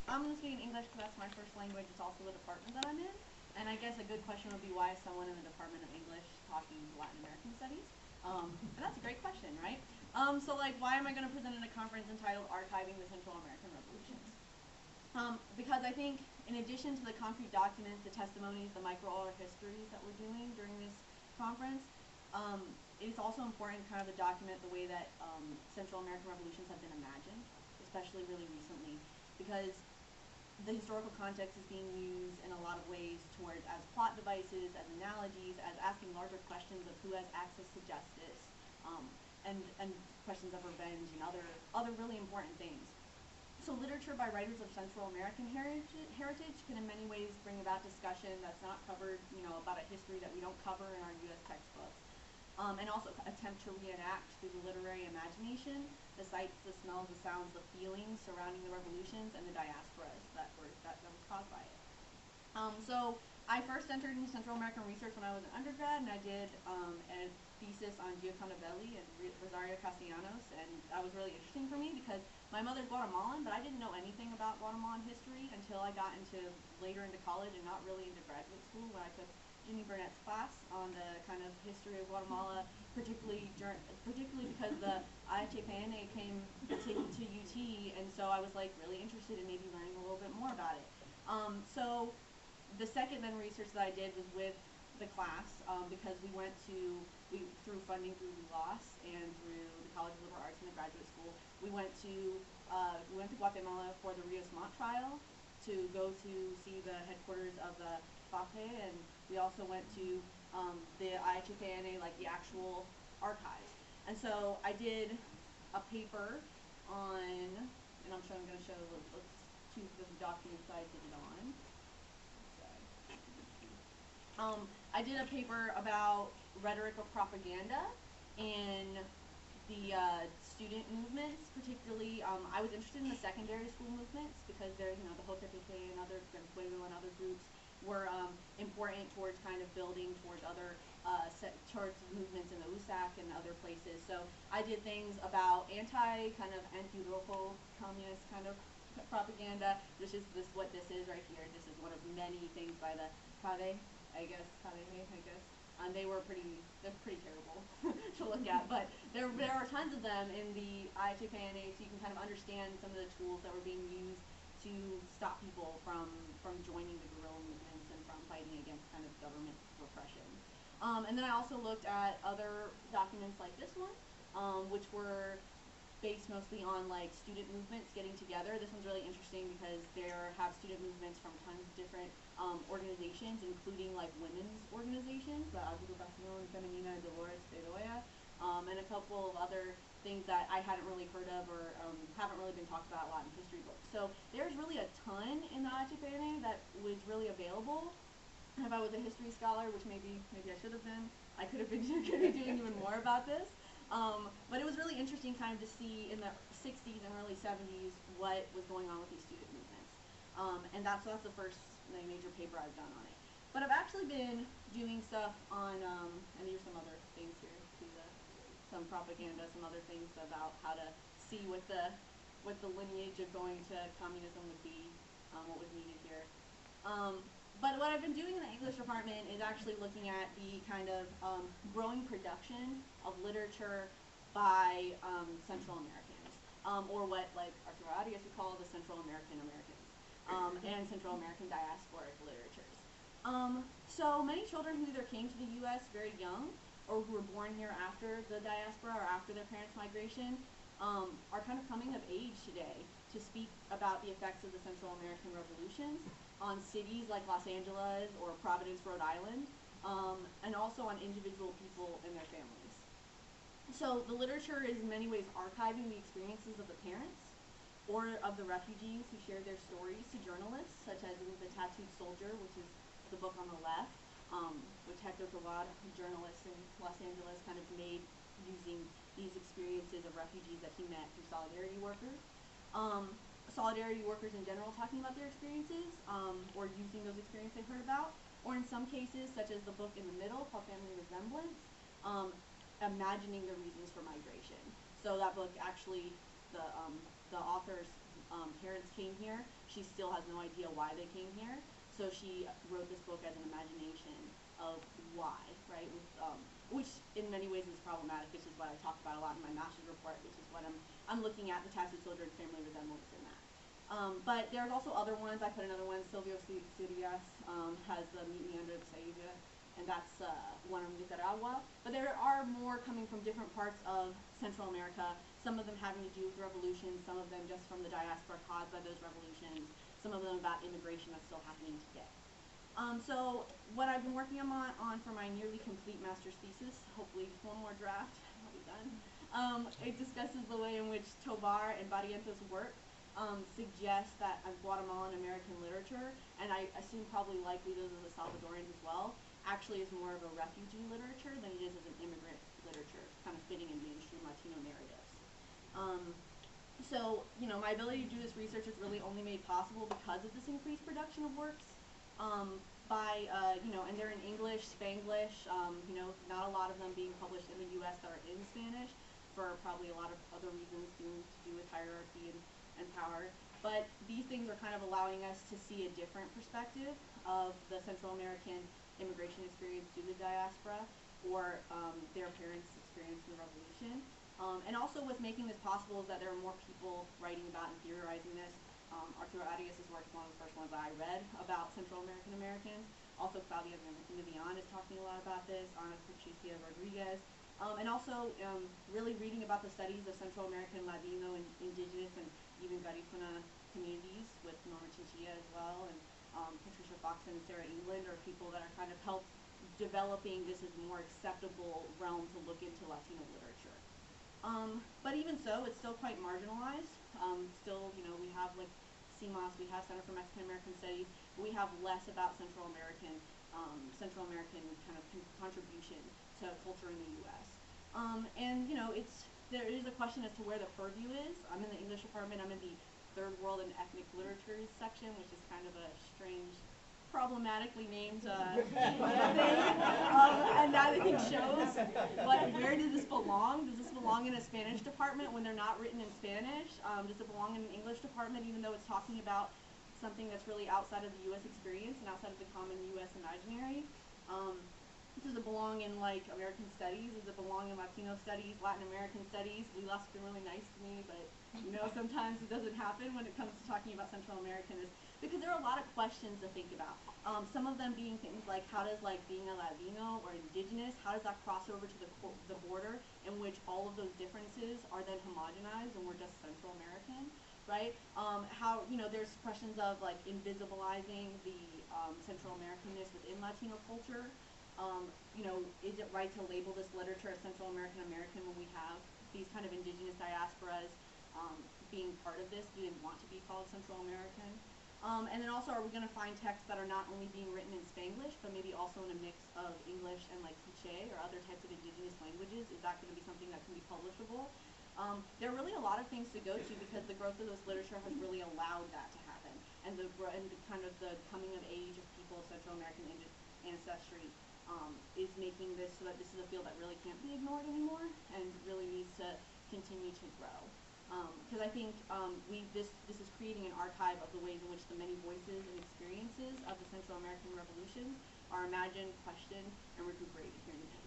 I'm going to speak in English because that's my first language. It's also the department that I'm in. And I guess a good question would be, why is someone in the Department of English talking Latin American Studies? And that's a great question, right? So like, why am I going to present at a conference entitled Archiving the Central American Revolutions? Because I think in addition to the concrete documents, the testimonies, the micro-oral histories that we're doing during this conference, it's also important kind of to document the way that Central American revolutions have been imagined, especially really recently, because the historical context is being used in a lot of ways towards as plot devices, as analogies, as asking larger questions of who has access to justice, and questions of revenge and other really important things. So literature by writers of Central American heritage can in many ways bring about discussion that's not covered, about a history that we don't cover in our U.S. textbooks. And also attempt to reenact through the literary imagination the sights, the smells, the sounds, the feelings surrounding the revolutions and the diasporas that was caused by it. So I first entered into Central American research when I was an undergrad, and I did a thesis on Giaconavelli and Rosario Castellanos, and that was really interesting for me because my mother's Guatemalan, but I didn't know anything about Guatemalan history until I got later into college and not really into graduate school when I took Ginny Burnett's class on the kind of history of Guatemala, particularly because the IHPN came to UT, and so I was like really interested in maybe learning a little bit more about it. So the second then research that I did was with the class because through funding through LLILAS and through the College of Liberal Arts and the graduate school, we went to Guatemala for the Rios Montt trial to go to see the headquarters of the FAPE, and we also went to the IHPN, like the actual archives. And so I did a paper on, and I'm going to show two of the documents I did it on. I did a paper about rhetoric of propaganda and the student movements, particularly. I was interested in the secondary school movements because they're, the Hotepepe and other Pueblo and other groups were important towards kind of building towards towards movements in the USAC and other places. So I did things about anti-Rojo communist kind of propaganda, which is what this is right here. This is one of many things by the CADE, I guess. They're pretty terrible to look at, but there are tons of them in the IHPN, so you can kind of understand some of the tools that were being used to stop people from joining the guerrilla movements and from fighting against kind of government repression. And then I also looked at other documents like this one, which were based mostly on like student movements getting together. This one's really interesting because there have student movements from tons of different organizations, including like women's organizations, the Agrupación Femenina de Dolores Bedoya, and a couple of other things that I hadn't really heard of or haven't really been talked about a lot in history books. So there's really a ton in the IHPN that was really available. If I was a history scholar, which maybe I should have been, I could be doing even more about this. But it was really interesting kind of to see in the 60s and early 70s what was going on with these student movements. And that's the first major paper I've done on it. But I've actually been doing stuff on, and here's some other things here, some propaganda, some other things about how to see what the lineage of going to communism would be, what was needed here. But what I've been doing in the English department is actually looking at the kind of growing production of literature by Central Americans, or what like Arthur Arias would call the Central Americans, and Central American diasporic literatures. So many children who either came to the U.S. very young or who were born here after the diaspora or after their parents' migration are kind of coming of age today to speak about the effects of the Central American revolutions on cities like Los Angeles or Providence, Rhode Island, and also on individual people and their families. So the literature is in many ways archiving the experiences of the parents or of the refugees who shared their stories to journalists, such as in The Tattooed Soldier, which is the book on the left, which Hector Tovar, a journalist in Los Angeles, kind of made using these experiences of refugees that he met through solidarity workers. Solidarity workers in general talking about their experiences, or using those experiences they heard about, or in some cases, such as the book in the middle called Family Resemblance, imagining the reasons for migration. So that book actually, the author's parents came here she still has no idea why they came here. So she wrote this book as an imagination of why, right? Which in many ways is problematic, which is what I talk about a lot in my master's report, which is what I'm looking at, the tattooed soldier and family resemblance in that. But there's also other ones. I put another one. Silvio Sirias has the Mutiny under the Saiga, and that's one of Nicaragua. But there are more coming from different parts of Central America, some of them having to do with revolutions, some of them just from the diaspora caused by those revolutions, some of them about immigration that's still happening today. So what I've been working on for my nearly complete master's thesis, hopefully just one more draft, I'll be done, it discusses the way in which Tobar and Barrientos' work suggests that Guatemalan American literature, and I assume probably likely those of the Salvadorians as well, actually is more of a refugee literature than it is as an immigrant literature, kind of fitting in mainstream Latino narratives. So, you know, my ability to do this research is really only made possible because of this increased production of works you know, and they're in English, Spanglish, you know, not a lot of them being published in the U.S. that are in Spanish for probably a lot of other reasons to do with hierarchy and power. But these things are kind of allowing us to see a different perspective of the Central American immigration experience through the diaspora or their parents' experience in the revolution. And also what's making this possible is that there are more people writing about and theorizing this. Arturo Arias' work is one of the first ones that I read about Central American Americans. Also Claudia Vivian is talking a lot about this, Ana Patricia Rodriguez. And also really reading about the studies of Central American Latino and Indigenous and even Garifuna communities with Norma Chinchilla as well, and Patricia Fox and Sarah England are people that are kind of helped developing this as a more acceptable realm to look into Latino literature. But even so, it's still quite marginalized. Still, you know, we have like CMOS, we have Center for Mexican American Studies, but we have less about Central American kind of contribution to culture in the U.S. And you know, there is a question as to where the purview is. I'm in the English department. I'm in the Third World and Ethnic Literatures section, which is kind of a strange, problematically named thing. And that I think shows where does this belong? Does this belong in a Spanish department when they're not written in Spanish? Does it belong in an English department even though it's talking about something that's really outside of the U.S. experience and outside of the common U.S. imaginary? Does it belong in like American studies? Does it belong in Latino studies, Latin American studies? LLILAS has been really nice to me, but you know, sometimes it doesn't happen when it comes to talking about Central American, because there are a lot of questions to think about. Some of them being things like, how does like being a Latino or indigenous, how does that cross over to the border in which all of those differences are then homogenized and we're just Central American, right? How, you know, there's questions of like invisibilizing the Central Americanness within Latino culture. You know, is it right to label this literature as Central American American when we have these kind of indigenous diasporas being part of this? Do they want to be called Central American? And then also, are we going to find texts that are not only being written in Spanglish, but maybe also in a mix of English and like Quiche or other types of indigenous languages? Is that going to be something that can be publishable? There are really a lot of things to go to because the growth of this literature has really allowed that to happen. And the kind of the coming of age of people of Central American ancestry is making this so that this is a field that really can't be ignored anymore and really needs to continue to grow. Because I think this is creating an archive of the ways in which the many voices and experiences of the Central American Revolution are imagined, questioned, and recuperated here in the United States.